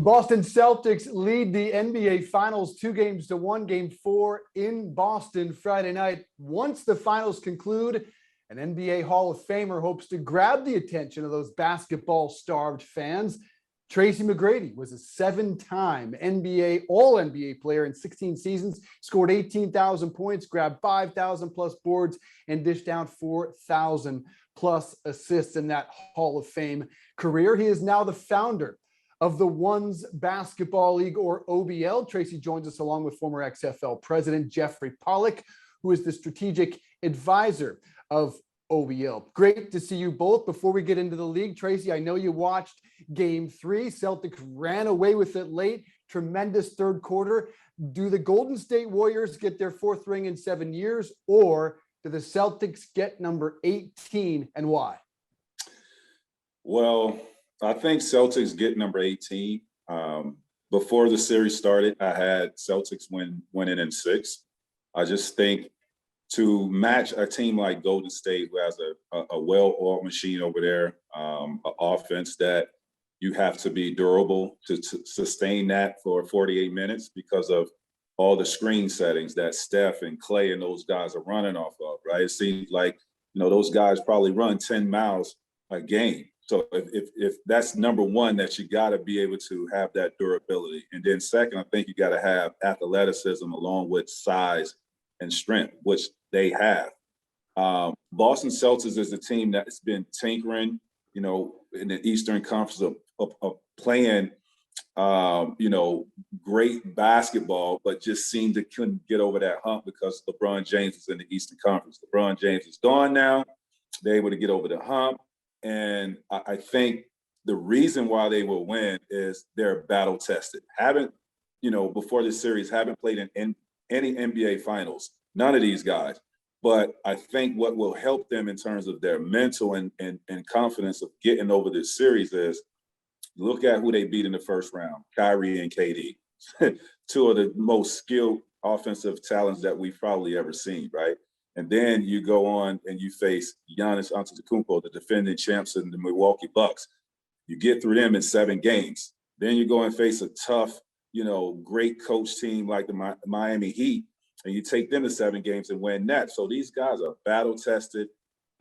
The Boston Celtics lead the NBA Finals 2-1, Game 4 in Boston Friday night. Once the finals conclude, an NBA Hall of Famer hopes to grab the attention of those basketball-starved fans. Tracy McGrady was a 7-time All-NBA player in 16 seasons, scored 18,000 points, grabbed 5,000 plus boards, and dished out 4,000 plus assists in that Hall of Fame career. He is now the founder of the Ones Basketball League, or OBL. Tracy joins us along with former XFL president Jeffrey Pollack, who is the strategic advisor of OBL. Great to see you both. Before we get into the league, Tracy, I know you watched Game 3. Celtics ran away with it late. Tremendous third quarter. Do the Golden State Warriors get their 4th ring in 7 years, or do the Celtics get number 18, and why? Well, I think Celtics get number 18. Before the series started, I had Celtics winning in 6. I just think to match a team like Golden State, who has a well-oiled machine over there, an offense that you have to be durable to sustain that for 48 minutes because of all the screen settings that Steph and Clay and those guys are running off of, right? It seems like, those guys probably run 10 miles a game. So if that's number one, that you got to be able to have that durability. And then second, I think you got to have athleticism along with size and strength, which they have. Boston Celtics is a team that's been tinkering, in the Eastern Conference of playing, great basketball, but just seemed to couldn't get over that hump because LeBron James is in the Eastern Conference. LeBron James is gone now. They're able to get over the hump. And I think the reason why they will win is they're battle tested. Before this series, haven't played in any NBA finals. None of these guys. But I think what will help them in terms of their mental and confidence of getting over this series is look at who they beat in the first round, Kyrie and KD. 2 of the most skilled offensive talents that we've probably ever seen, right? And then you go on and you face Giannis Antetokounmpo, the defending champs in the Milwaukee Bucks. You get through them in 7 games. Then you go and face a tough, great coach team like the Miami Heat, and you take them to 7 games and win that. So these guys are battle tested,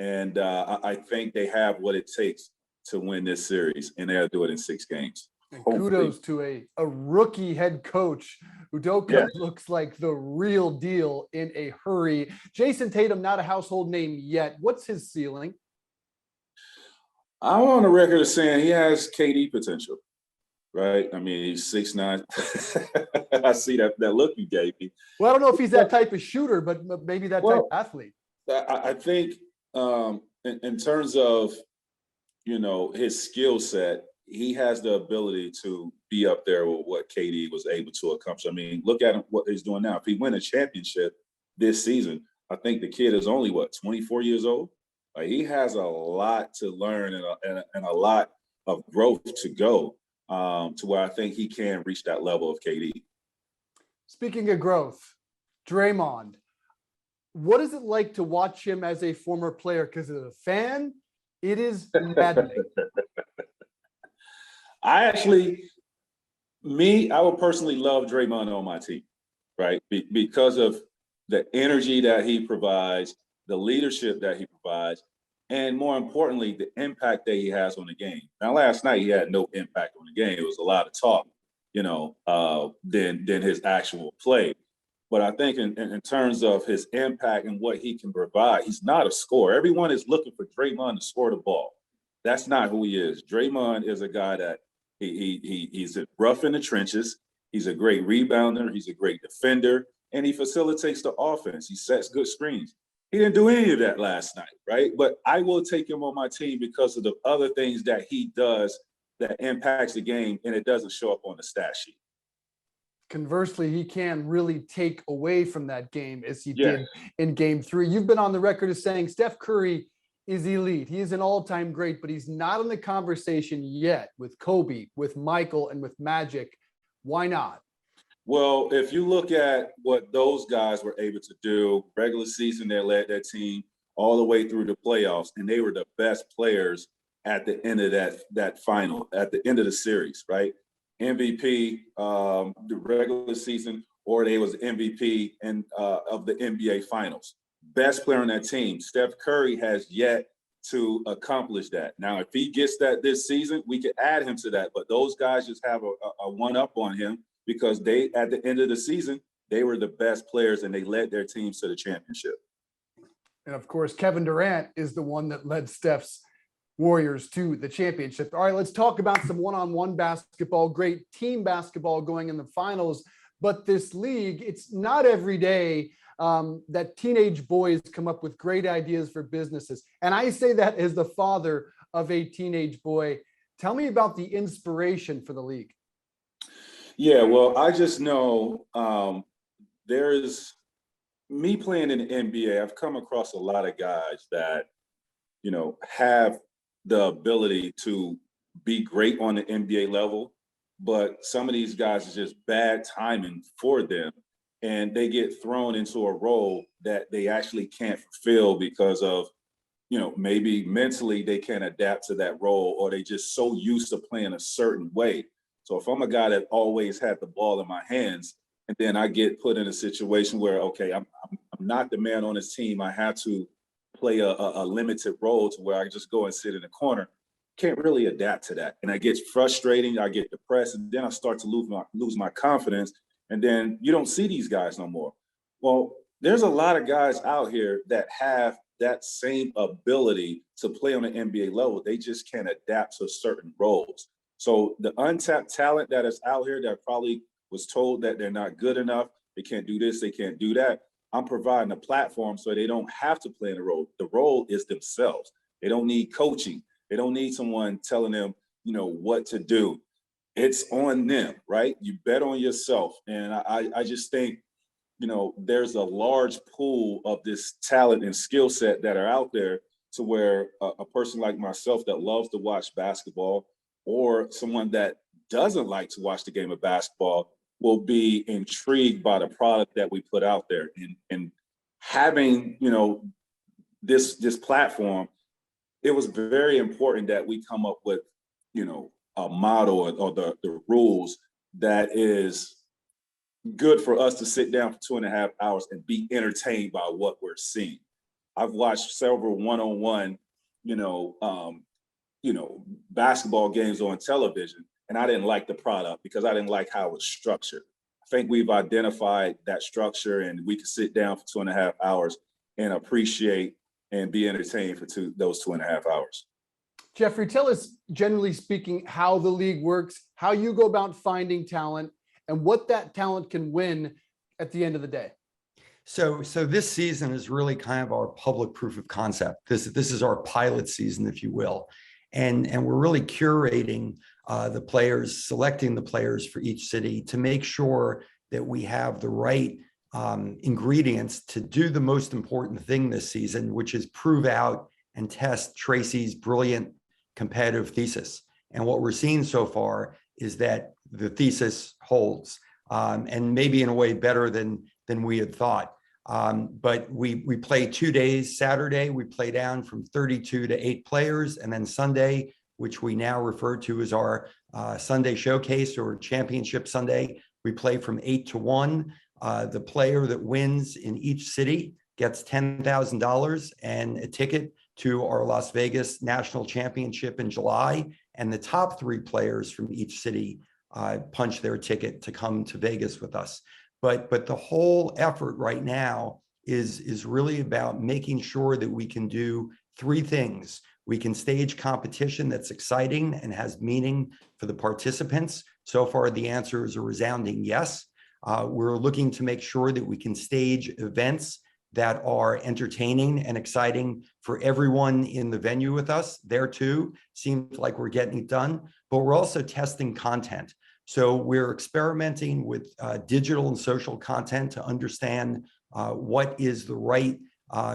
and I think they have what it takes to win this series, and they'll do it in 6 games. And kudos to a rookie head coach. Udoka looks like the real deal in a hurry. Jason Tatum, not a household name yet. What's his ceiling? I'm on the record as saying he has KD potential, right? I mean, he's 6'9". I see that look you gave me. Well, I don't know if he's that type of shooter, but maybe that type of athlete. I think in terms of, his skill set, he has the ability to be up there with what KD was able to accomplish. I mean, look at him, what he's doing now. If he win a championship this season, I think the kid is only, 24 years old? Like, he has a lot to learn and a lot of growth to go to where I think he can reach that level of KD. Speaking of growth, Draymond, what is it like to watch him as a former player? Because as a fan, it is maddening. I would personally love Draymond on my team, right? Because of the energy that he provides, the leadership that he provides, and more importantly, the impact that he has on the game. Now, last night, he had no impact on the game. It was a lot of talk, than his actual play. But I think in terms of his impact and what he can provide, he's not a scorer. Everyone is looking for Draymond to score the ball. That's not who he is. Draymond is a guy that he's rough in the trenches. He's a great rebounder. He's a great defender, and he facilitates the offense. He sets good screens. He didn't do any of that last night, right? But I will take him on my team because of the other things that he does that impacts the game, and it doesn't show up on the stat sheet. Conversely, he can really take away from that game as he did in Game 3. You've been on the record as saying Steph Curry is elite. He is an all-time great, but he's not in the conversation yet with Kobe, with Michael, and with Magic. Why not? Well, if you look at what those guys were able to do, regular season, they led that team all the way through the playoffs, and they were the best players at the end of that final, at the end of the series, right? MVP the regular season, or they was MVP of the NBA Finals. Best player on that team. Steph Curry has yet to accomplish that. Now, if he gets that this season, we could add him to that. But those guys just have a one-up on him because they, at the end of the season, they were the best players and they led their teams to the championship. And of course, Kevin Durant is the one that led Steph's Warriors to the championship. All right, let's talk about some one-on-one basketball, great team basketball going in the finals. But this league, it's not every day that teenage boys come up with great ideas for businesses. And I say that as the father of a teenage boy. Tell me about the inspiration for the league. Yeah, well, I just know there's me playing in the NBA. I've come across a lot of guys that, you know, have the ability to be great on the NBA level, but some of these guys is just bad timing for them. And they get thrown into a role that they actually can't fulfill because of, you know, maybe mentally they can't adapt to that role, or they just so used to playing a certain way. So if I'm a guy that always had the ball in my hands, and then I get put in a situation where, okay, I'm not the man on this team. I have to play a limited role to where I just go and sit in the corner. Can't really adapt to that. And it gets frustrating. I get depressed, and then I start to lose my confidence. And then you don't see these guys no more. Well, there's a lot of guys out here that have that same ability to play on the NBA level. They just can't adapt to certain roles. So the untapped talent that is out here that probably was told that they're not good enough, they can't do this, they can't do that, I'm providing a platform so they don't have to play in the role. The role is themselves. They don't need coaching. They don't need someone telling them, you know, what to do. It's on them, right? You bet on yourself. And I just think, you know, there's a large pool of this talent and skill set that are out there to where a person like myself that loves to watch basketball, or someone that doesn't like to watch the game of basketball, will be intrigued by the product that we put out there. And having, you know, this platform, it was very important that we come up with, you know, a model or the rules that is good for us to sit down for 2.5 hours and be entertained by what we're seeing. I've watched several one-on-one, basketball games on television, and I didn't like the product because I didn't like how it was structured. I think we've identified that structure, and we can sit down for 2.5 hours and appreciate and be entertained for those 2.5 hours. Jeffrey, tell us, generally speaking, how the league works, how you go about finding talent, and what that talent can win at the end of the day. So this season is really kind of our public proof of concept. This is our pilot season, if you will. And we're really curating the players, selecting the players for each city to make sure that we have the right ingredients to do the most important thing this season, which is prove out and test Tracy's brilliant competitive thesis. And what we're seeing so far is that the thesis holds, and maybe in a way better than we had thought. But we play 2 days. Saturday, we play down from 32 to 8 players. And then Sunday, which we now refer to as our Sunday showcase or championship Sunday, we play from 8 to 1. The player that wins in each city gets $10,000 and a ticket to our Las Vegas National Championship in July. And the top 3 players from each city punch their ticket to come to Vegas with us. But the whole effort right now is really about making sure that we can do 3 things. We can stage competition that's exciting and has meaning for the participants. So far, the answer is a resounding yes. We're looking to make sure that we can stage events that are entertaining and exciting for everyone in the venue with us. There too, seems like we're getting it done, but we're also testing content. So we're experimenting with digital and social content to understand what is the right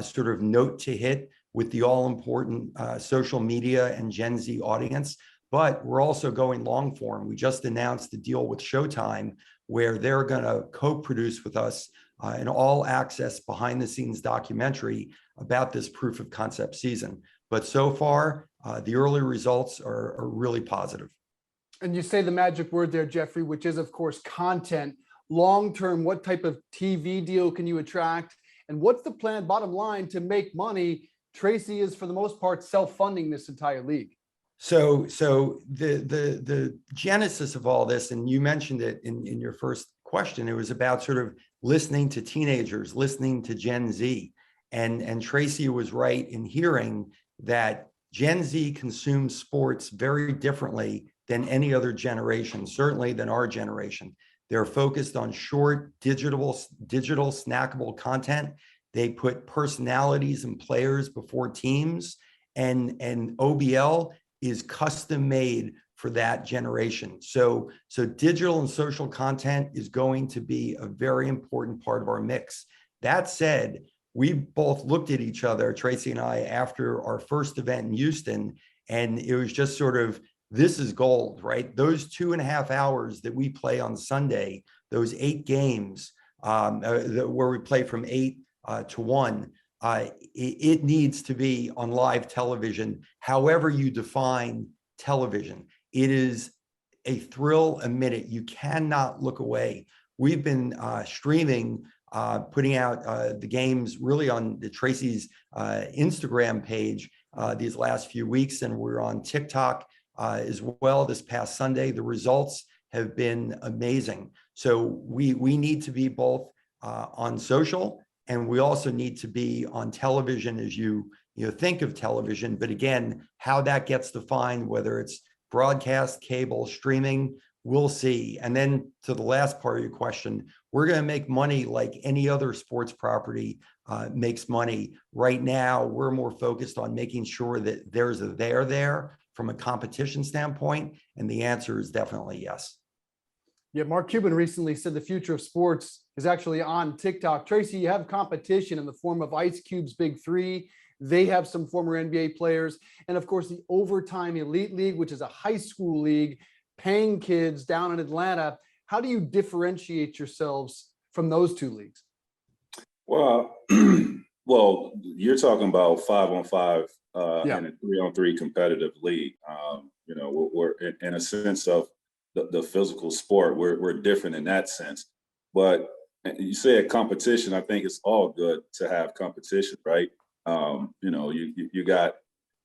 sort of note to hit with the all-important social media and Gen Z audience. But we're also going long form. We just announced the deal with Showtime, where they're going to co-produce with us an all-access behind-the-scenes documentary about this proof of concept season. But so far, the early results are really positive. And you say the magic word there, Jeffrey, which is, of course, content. Long-term, what type of TV deal can you attract? And what's the plan, bottom line, to make money? Tracy is, for the most part, self-funding this entire league. So the genesis of all this, and you mentioned it in your first question, it was about sort of listening to teenagers, listening to Gen Z. And Tracy was right in hearing that Gen Z consumes sports very differently than any other generation, certainly than our generation. They're focused on short digital snackable content. They put personalities and players before teams, and OBL is custom made for that generation. So digital and social content is going to be a very important part of our mix. That said, we both looked at each other, Tracy and I, after our first event in Houston, and it was just sort of, this is gold, right? Those 2.5 hours that we play on Sunday, those 8 games where we play from 8 to 1, it needs to be on live television, however you define television. It is a thrill a minute. You cannot look away. We've been streaming, putting out the games really on Tracy's Instagram page these last few weeks, and we're on TikTok as well this past Sunday. The results have been amazing. So we need to be both on social, and we also need to be on television as you think of television. But again, how that gets defined, whether it's broadcast, cable, streaming, we'll see. And then to the last part of your question, we're going to make money like any other sports property makes money. Right now, we're more focused on making sure that there's a there from a competition standpoint. And the answer is definitely yes. Yeah, Mark Cuban recently said the future of sports is actually on TikTok. Tracy, you have competition in the form of Ice Cube's Big Three. They have some former NBA players. And of course, the Overtime Elite League, which is a high school league paying kids down in Atlanta. How do you differentiate yourselves from those two leagues? Well, well, you're talking about 5-on-5 and a 3-on-3 competitive league. We're in a sense of the physical sport. We're different in that sense. But you said competition. I think it's all good to have competition, right? You got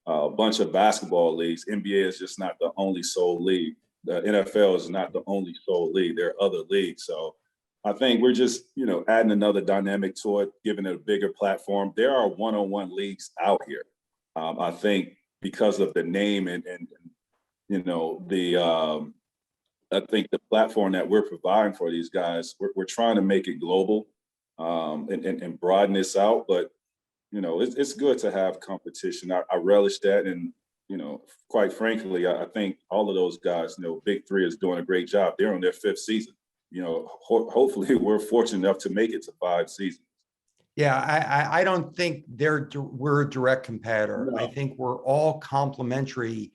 a bunch of basketball leagues. NBA is just not the only sole league. The NFL is not the only sole league. There are other leagues. So I think we're just, adding another dynamic to it, giving it a bigger platform. There are one-on-one leagues out here. I think because of the name and I think the platform that we're providing for these guys, we're trying to make it global and broaden this out. But, it's good to have competition. I relish that. And, quite frankly, I think all of those guys, Big Three is doing a great job. They're on their 5th season. Hopefully we're fortunate enough to make it to 5 seasons. Yeah, I don't think we're a direct competitor. No. I think we're all complementary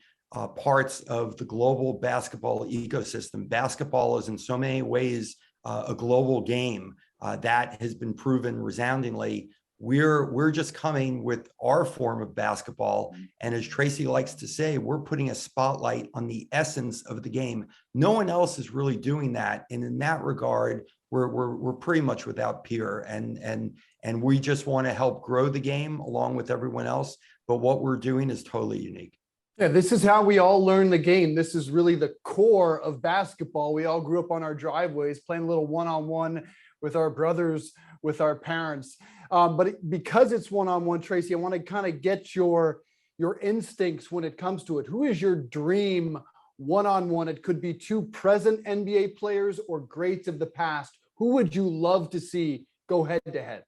parts of the global basketball ecosystem. Basketball is in so many ways a global game that has been proven resoundingly. We're just coming with our form of basketball. And as Tracy likes to say, we're putting a spotlight on the essence of the game. No one else is really doing that. And in that regard, we're pretty much without peer. And we just want to help grow the game along with everyone else. But what we're doing is totally unique. Yeah, this is how we all learn the game. This is really the core of basketball. We all grew up on our driveways playing a little one-on-one with our brothers, with our parents. But because it's one-on-one, Tracy, I want to kind of get your instincts when it comes to it. Who is your dream one-on-one? It could be 2 present NBA players or greats of the past. Who would you love to see go head to head?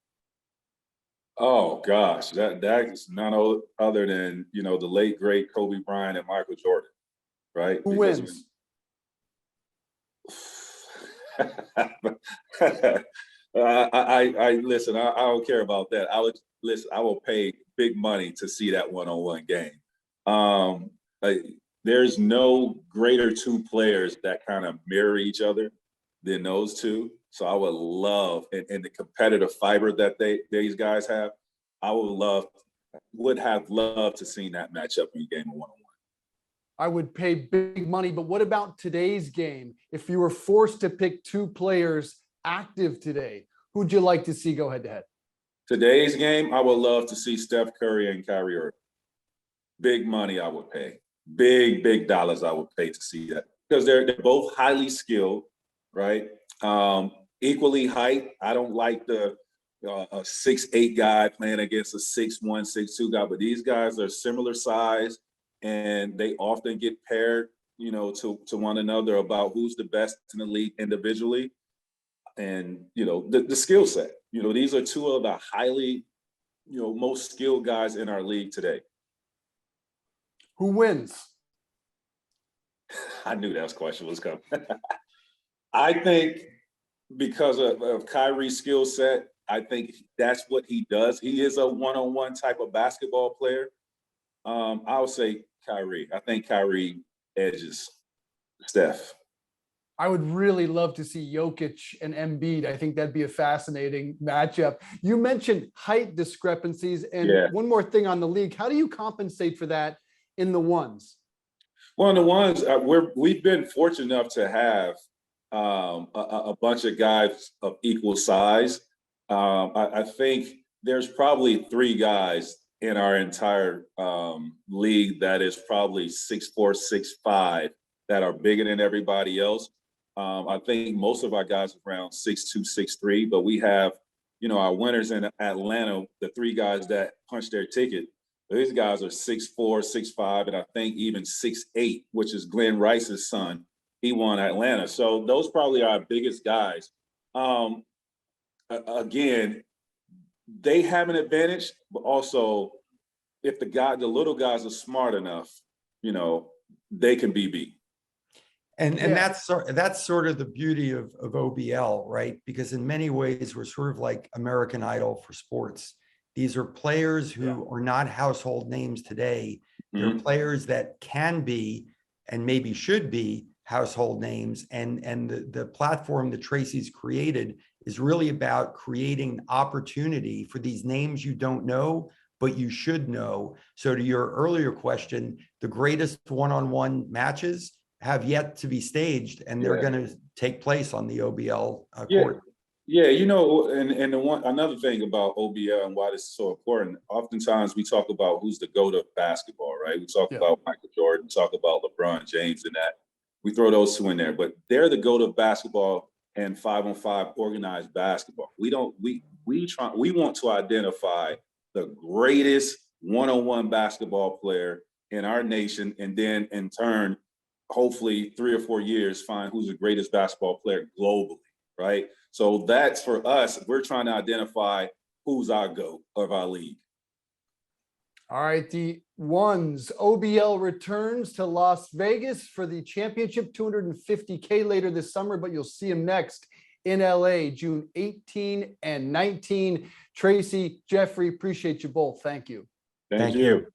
Oh gosh, that is none other than the late great Kobe Bryant and Michael Jordan, right? Who wins? I listen. I don't care about that. I will pay big money to see that one-on-one game. There's no greater 2 players that kind of mirror each other than those 2. So I would love, and the competitive fiber that these guys have, I would have loved to see that matchup in game of one-on-one. I would pay big money, but what about today's game? If you were forced to pick two players active today, who'd you like to see go head to head? Today's game, I would love to see Steph Curry and Kyrie Irving. Big money I would pay. Big dollars I would pay to see that. Because they're both highly skilled, right? Equally height. I don't like the a 6'8" guy playing against a 6'1", 6'2" guy, but these guys are similar size and they often get paired, to one another about who's the best in the league individually. And, the skill set. These are two of the highly, most skilled guys in our league today. Who wins? I knew that question was coming. I think because of Kyrie's skill set, I think that's what he does. He is a one-on-one type of basketball player. I would say Kyrie. I think Kyrie edges Steph. I would really love to see Jokic and Embiid. I think that'd be a fascinating matchup. You mentioned height discrepancies, and one more thing on the league. How do you compensate for that in the ones? Well, in the ones, we've been fortunate enough to have a bunch of guys of equal size. I think there's probably three guys in our entire league that is probably 6'4", 6'5", that are bigger than everybody else. I think most of our guys are around 6'2", 6'3", but we have, our winners in Atlanta, the three guys that punched their ticket. These guys are 6'4", 6'5", and I think even 6'8", which is Glenn Rice's son. He won Atlanta. So those probably are our biggest guys. Again, they have an advantage, but also if the little guys are smart enough, they can be beat. And that's sort of the beauty of OBL, right? Because in many ways, we're sort of like American Idol for sports. These are players who are not household names today. They're players that can be and maybe should be household names. And the platform that Tracy's created is really about creating opportunity for these names you don't know, but you should know. So to your earlier question, the greatest one-on-one matches have yet to be staged, and they're going to take place on the OBL court. Yeah, and another thing about OBL and why this is so important, oftentimes we talk about who's the GOAT of basketball, right? We talk about Michael Jordan, we talk about LeBron James and that. We throw those two in there, but they're the GOAT of basketball and 5-on-5 organized basketball. We want to identify the greatest one-on-one basketball player in our nation, and then in turn, hopefully 3 or 4 years, find who's the greatest basketball player globally, right? So that's for us. We're trying to identify who's our GOAT of our league. All right, the ones. OBL returns to Las Vegas for the championship, $250K later this summer, but you'll see him next in LA, June 18 and 19. Tracy, Jeffrey, appreciate you both. Thank you. Thank you.